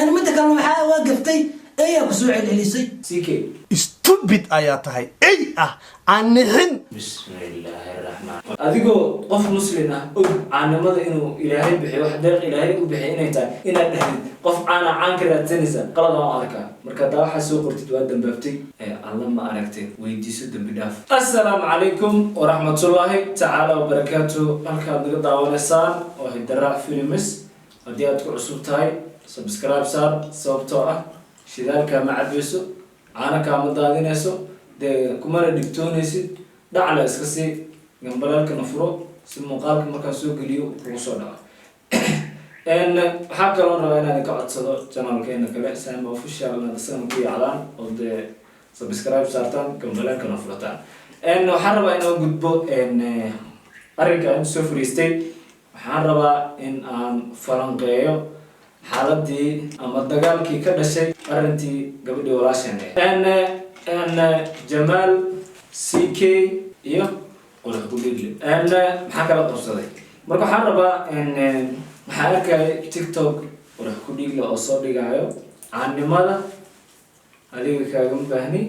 أنا ما تكلم حاجة وقفتي أيه بسوع الإليسي سيكي stupid آياتها أي عن حين بسم الله الرحمن أذكر قف مسلم عن ماذا إنه إلهي بحي وحدق إلهي وبحي إنه تا إنه دهن قف أنا عن كذا تنسى قال الله عليك مركدا حسوا قرت تودن بفتي الله ما أركته ويديسو دم بداف السلام عليكم ورحمة الله تعالى وبركاته الكلام نقطع ونسان وهي الدراء فيلمس ودياتك عصوب تاي سبسكرايب صار صوبتوه شذلك مع بيسو أنا كامدادين اسو de kumana digtoonaysid dhacla iska sii gambalaalka nafro si muuqaalka markaa soo geliyo ugu soo dhaco waxaa kaloo rabaa inaan ka codsado channelkeena kale Sama official na dadsan ku yaalaan oo de subscribe saartaan gambalaalka nafrotaan waxaan rabaa inaan gudbo arrinka aan soo fariistay waxaan rabaa in aan falanqeeyo xaaladii ama dagaalkii ka dhashay arrintii gabadhii walaasheen jamal CK iyo qolka gudile maxaa kala qabsaday marka waxaan rabaa maxaa arkay TikTok qolka gudile oo soo dhigayo caanimada adiga kaaga baahni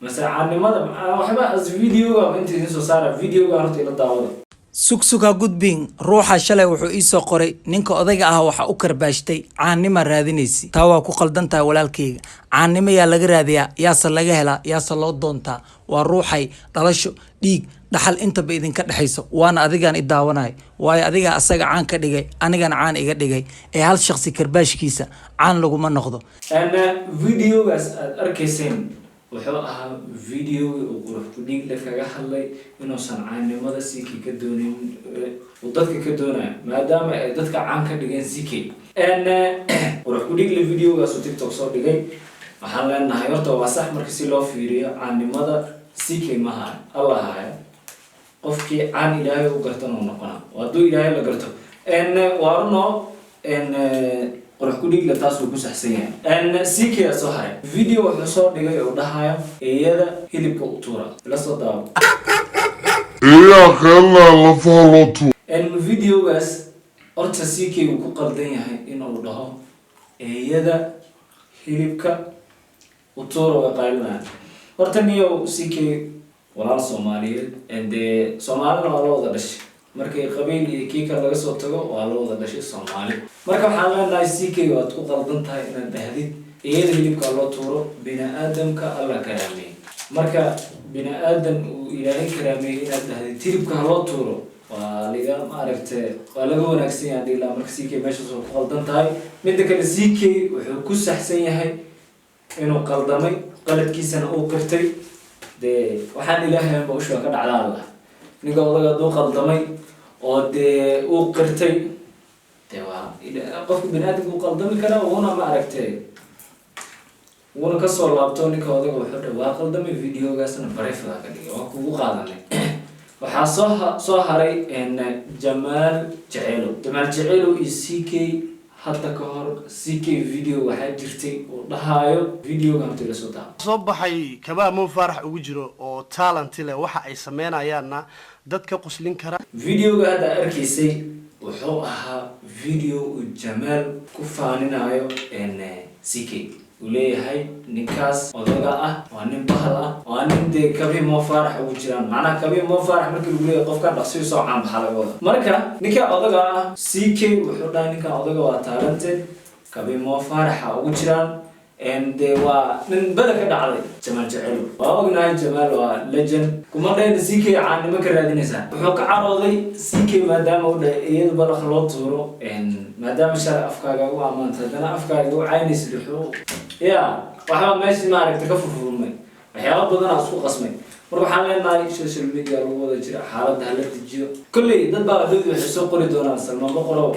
مثلا caanimada waxba as video-ga intii soo saara video-ga horta ila daawada sugsuga gudbin ruuxa shalay wuxuu ii soo qoray ninka odayga ah waxa uu karbaashtay caanima raadinaysi taa waa ku qaldantaa walaalkeyga caanima yaa laga raadiyaa yaasa laga helaa yaasa loo doontaa waa ruuxay dhalasho dhiig dhaxal inta ba idinka dhaxayso waana adigaan i daawanay waayo adiga asaga caan ka dhigay anigana caan iga dhigay ee hal shakhsi karbaashkiisa caan laguma noqdo video-gaas aad arkayseen wuxuu ahaa video oo qurux ku dhig la kaga hadlay inuu san caanimada CK ka doonin oo dadka ka doonaya maadaama ay dadka caan ka dhigeen CK qurux ku dhig la video-gaas oo TikTok soo dhigay waxaan leenahay horta waa sax markii si loo fiiriyo caanimada CK maaha Allah haya qofkii caan Ilaahay u gartan oo noqona wadoo Ilaahay la garto waarno qurux ku dhig la taas uu ku saxsan yahay CK soo haray video wuxuu soo dhigay oo dhahayo eeyada hilibka u tuura la soo daawo إياه خلنا لفالوتو video-gaas horta CK uu ku qaldan yahay inuu dhaho eeyada hilibka u tuura waa qaylana horta niyo CK walaal Soomaaliyeed Soomaalina waa loo wada dhashay markay qabiil iyo kiika laga soo tago waa loo wada dhashay Soomaali marka waxaan leenahay CK waad ku qaldan tahay inaad dhahdid eeyada hilibka loo tuuro bini'aadamka Allah karaamay marka bini'aadam uu Ilaahay karaamay inaad dhahdid hilibka loo tuuro waa laga maaragtay waa laga wanaagsan yahay ilaa marka CK meesha soo ku qaldan tahay mid kale CK wuxuu ku saxsan yahay inuu qaldamay qaladkiisana uu qirtay de waxaan Ilaahay ba u sheegay ka dhacdaa Allah ninka odaga duu qaldamay oo de uu qirtay de waa qofka bini'aadamku uu qaldami kara una ma aragtay una ka soo laabto ninka odaga wuxuu dhawaa qaldamay video-gaasna bareefada ka dhigay waa kugu qaadanay waxaa soo haray jamal jacelow iyo CK hadda ka hor CK video waxaa jirtay oo dhahayo video-ga inta la soo taa soo baxay kaba mo farax ugu jiro oo talent leh waxa ay sameeynayaan dadka quslin kara video-ga hadda arkaysay wuxuu ahaa video uu Jamal ku faaninayo CK uu leeyahay ninkaas odaga ah waa nin bahal ah waa nin de kabi mo farax ugu jiraan macnaha kabi mo farax markii uu leeyahay qofka dhaqsiyo soo caan baxalay marka ninka odaga ah CK wuxuu dhahay ninka odaga waa talented kabi mo farax ugu jiraan waa nin bada ka dhacday Jamal Jacelow waa ognahay Jamal waa legend kuma dhayn CK caanimo ka raadinaysa wuxuu ka carooday CK maadaama uu dhahay iyada balaq loo tuuro maadaama shar afkaaga u amaantay dana afkaaga u caynaysid wuxuu waxa meesha ma aragtay ka furfurmay waxyaabo badan isku qasmay marka waxaan leenahay social media lagu wada jira xaaladda la dejiyo kulli dad baa dad waxay soo qori doonaan Salmaan Boqorow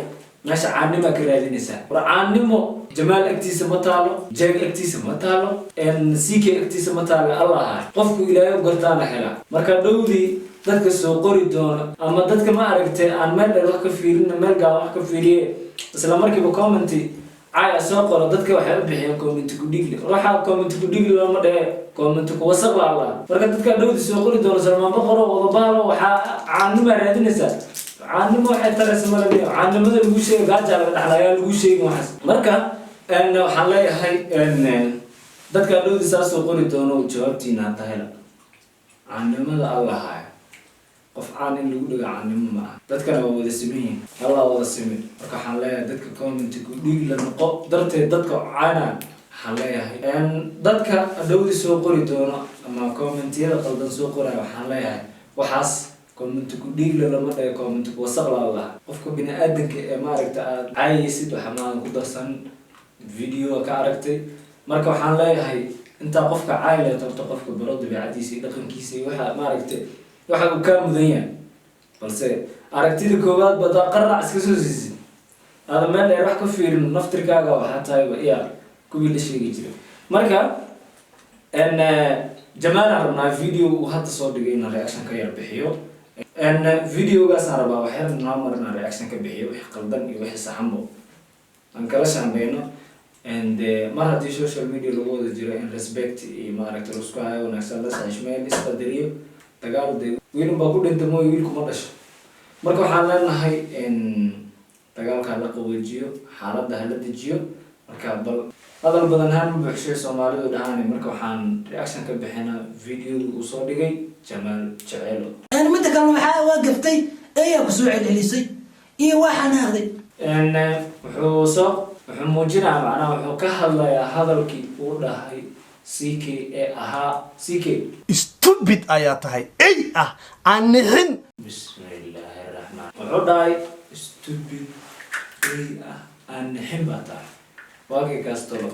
meesha caanimo ka raadinaysa caanimo Jamal agtiisa ma taalo Jag agtiisa ma taalo CK agtiisa ma taalo Allah qofku Ilaahay u gartaana hela marka dhowdii dadka soo qori doona ama dadka ma aragtay aan meel wax ka fiirin meel gaar wax ka fiiriye isla markiiba comment ay soo qoro dadka waxay u bixiyaan comment ku dhigli waxa comment ku dhigli lama dhahay comment ku wasaq la marka dadka dhowdii soo qori doona Salmaan Boqorow oo baalo waxa caanimo raadinaysa caanimo waxay taray Soomaaliya caanimada lagu sheegay gaaja laga dhaxlayaa lagu sheegay waxaas marka waxaan leeyahay dadka dhowdi saasoo qori doono jawaabtiina hadda hela caannimada alla haya qof caan in lagu dhigo caannimo ma aha dadkana waa wada simanyihin alla wada simin marka waxaan leeyahay dadka commentiku dhiig la noqo darteed dadka caana waxaan leeyahay dadka dhowdi soo qori doono ama commentiyada qaldan soo qoraya waxaan leeyahay waxaas commentiku dhiig lama dhayo commentiku wasaq la allah qofka bini-aadanka ee maaragta aad caayaysid waxa maadan ku darsan video ka aragtay marka waxaan leeyahay intaa qofka caay leh torto qofka baro dabeecadiisa iyo dhaqankiisa iyo waxa maaragta waxa uu ka mudan yahay balse aragtida koowaad baad qarrac iska soo siisid aad meel dheer wax ka fiirin naftirkaaga waxa tahay iya kuwii la sheegi jiray marka jamal arabna video uu hadda soo dhigay in reaction ka yar bixiyo videogaas araba waxaan noo marna reaction ka bixiyo wixii qaldan iyo wixii saxanbo aan kala shaqeyno mar haddii social media lagu wada jiro in respect iyo maaragta isku hayo wanaagsan la saxishmeel isqadariyo dagaal de wiilun baa ku dhinta mooy wiilku ma dhasho marka waxaan leenahay dagaalka la qaboojiyo xaaladda hala dejiyo marka bal hadal badan haan buuxshay Soomaalidu dhahaan marka waxaan reaction ka bixinaa video uu soo dhigay Jamal Jacelow mid kale waxa waa gaftay ayaa ku soo celcelisay iyo waxaan ahday wuxuu muujinaa macnaha wuxuu ka hadlayaa hadalkii uu dhahay CK ee ahaa CK stupid ayaa tahay ay aan nixin bismillahirrahmaan wuxuu dhahay stupid ay aan nixin baa tahay waagii kaastolo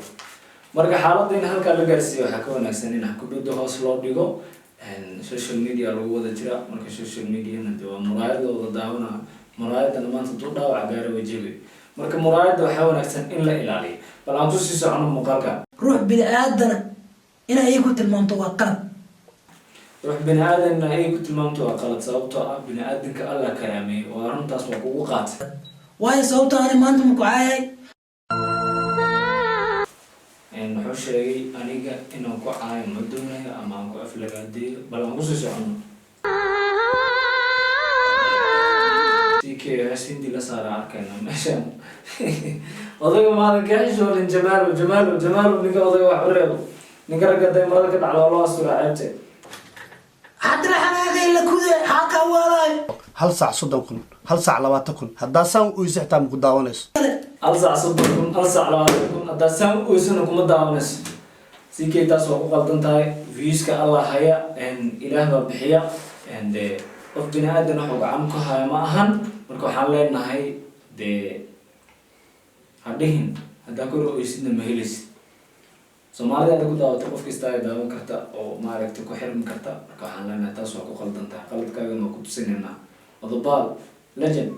marka xaaladda in halkaa la gaarsiiyo waxaa ka wanaagsan in kubadda hoos loo dhigo social media lagu wada jira marka social media-na de waa muraayadooda daawana muraayadana maanta duu dhaawac gaara wajiga marka muraayadda waxaa wanaagsan in la ilaaliyo bal aan kusii socono muuqaalka ruux bini-aadana inay ay ku tilmaamto waa qalad ruux bini-aadanna ay ku tilmaamto waa qalad sababtoo ah bini-aadanka alla karaameeyey oo arrintaas waa kugu qaatay waayo sababtoo ani maanta maku caayay wuxuu sheegay aniga inaan ku caayo ma doonayo ama aan ku aflagaadeeyo bal aan kusii socono CK هسندي لصار عركنا ماشان وضيق ما هذا كاش ولا جمال نقا وضيق وحريو نقرا قدام ما ذاك على الله اسرع عيبته حتى الحناقه الا كذا حاكا وراي hal saac 30 kun hal saac 20 kun hadda saan u isixtaa ku daawanayso hal saac 30 kun hal saac 20 kun hadda saan u isina kuma daawanayso CK taas waa ku qaldan tahay views-ka Allah haya ilaah baa bixiya qof bini-aadan wax gacan ku haya ma ahan marka waxaan leenahay dee hadhihin haddaa kor oysidna ma helaysid Soomaalida aad ku daawato qof kasta ay daawan karta oo maaragtay ku xirmi karta marka waxaan leenahay taas waa ku qaldan tahay qaladkaagana waa ku tusinayna odobaal legend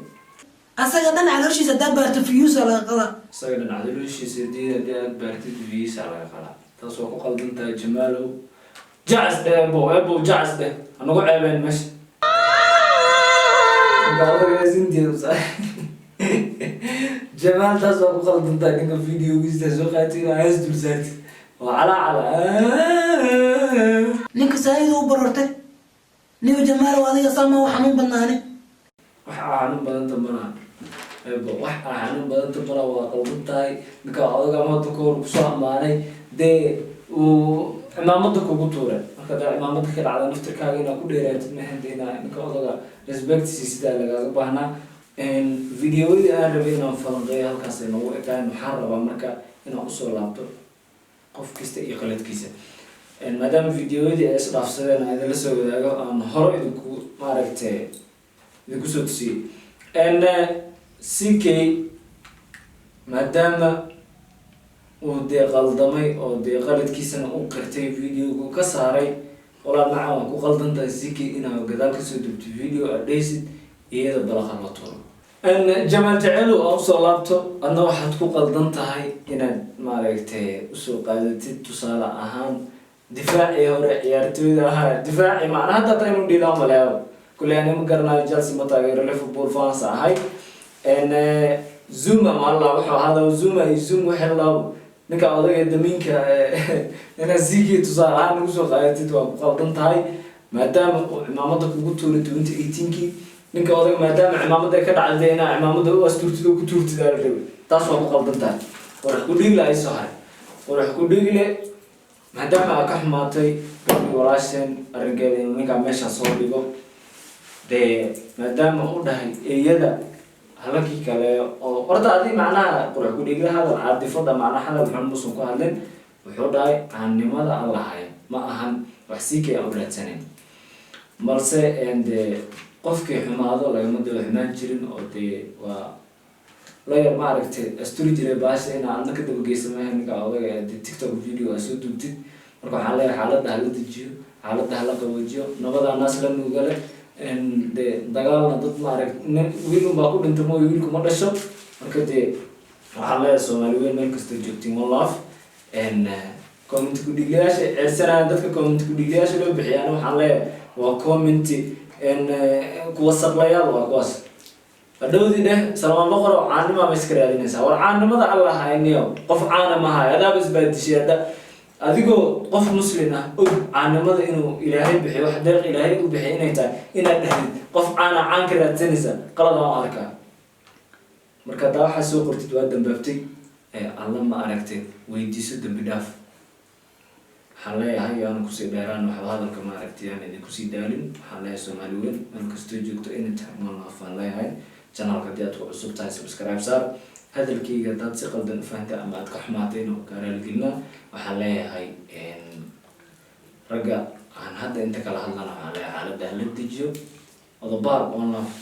asaga dhan calooshiisa haddaa baarto views laga qala asaga dhan calooshiisa hadii aad baartid views laga qala taas waa ku qaldan tahay Jamalow jaas ebo jaas anagu ceebeen meesha جمال تصور قلب انت فيديو بيستهزئ قاتل عايز تلسات وعلى لينك سعيد وبررته نيو جمال وهذه صامة وحنون بناني وحنون بدن تمران وحنون بدن تمران وقلب انتاي نكا عضاق ما تكور بصاح ماني دي وإمامتك وقطورة هكذا إمامتك على نفتك هاينا كل رأيت مهن دينا نكا عضاق respect سيسيدا لغا بحنا فيديوهي أنا ربينا فلنقيا هالكاسي نوو إكاين محاربا مركا إنا أصول لابتو قف كيستا إيقالت كيسا مادام فيديوهي أسراف سيدنا إذا لسو إذا أن هرو إذكو ماركتي إذكو سوتسي CK مادام ودي قلدمي أو دي قلد كيسنا أو قرتي فيديو كساري ولا معاهم كو قلدنتا CK إنا وقدالك سودبت فيديو أديسد إيدا بلغة المطور أن جمال جعلو أوصل لابتو أنه واحد كو قلدنتاهي إنا ماركتي أسو قادتي تصالة أهان دفاعي هوري عيارتوي داها دفاعي معناها تطينو ديلام ولاو كل يعني مقرنا جالسي مطاقير ليفربول فانسا هاي أن زوما مع الله وحو هذا وزوما يزوم وحلاو نكا أضيق الدمينك إنا زيكي تصالة أهان نقصو قادتي تو قلدنتاهي maadaama cimaamada kugu tuuray 2018kii ninka odayga maadaama cimaamada ka dhacday inaa cimaamada u asturtido ku tuurtidaa la rabay taas waa ku qaldan tahay qurax ku dhigle ay soo haray qurax ku dhigle maadaama aad ka xumaatay gabdhii walaasheen arrinkeeda inuu ninkaa meesha soo dhigo dee maadaama u dhahay eeyada halakii kale oo horta adii macnaha qurax ku dhigle hadal caadifada macnaha hadal xun musun ku hadlin wuxuu dhahay caannimada aan lahayn ma ahan wax CK aan u raadsanayn balse dee qofkii xumaado lagama daba xumaan jirin oo dee waa la yar maaragtay asturi jiray baasha inaa adna ka daba geysamaha ninka odaga dee TikTok video aa soo duubtid marka waxaan leeyahay xaaladda hala dejiyo xaaladda hala qaboojiyo nabadaa naas la nuugale dee dagaalna dad maaragtay wiil unbaa ku dhinta mooyo wiilku ma dhasho marka dee waxaan leeyahay Soomaali weyn meel kasta joogtiin one love comment ku dhiglayaasha ceersanaya dadka comment ku dhiglayaasha loo bixiyaan waxaan leeyahay waa comment kuwa sablayaal waa kuwaas hadhowdii dheh salamaan boqor oo caanima ma iska raadinaysaa war caanimada Allah hayniyo qof caana ma hayo adaaba isbaadishay hadda adigoo qof muslim ah og caanimada inuu ilaahay bixiyo wax deeq ilaahay u bixiyo inay tahay inaad dhahdid qof caana caan ka raadsanaysa qalad aan arkaa marka daa waxaa soo qortid waa dambaabtay alla ma aragtay weydiiso dambi dhaaf waxaan leeyahay aan kusii dheeraan waxba hadalka ma aragtay aan idin kusii daalin waxaan leeyahay Soomaali weyn meel kastoo joogto anytime ma laafaan leeyahay channelka hadii aad ku cusub tahay subscribe saar hadalkayga dad si qaldan u fahantay ama aad ka xumaatay inuu gaaraal gelina waxaan leeyahay ragga aan hadda inta kala hadlana waxaan leeyahay xaaladda la dejiyo odobaar on love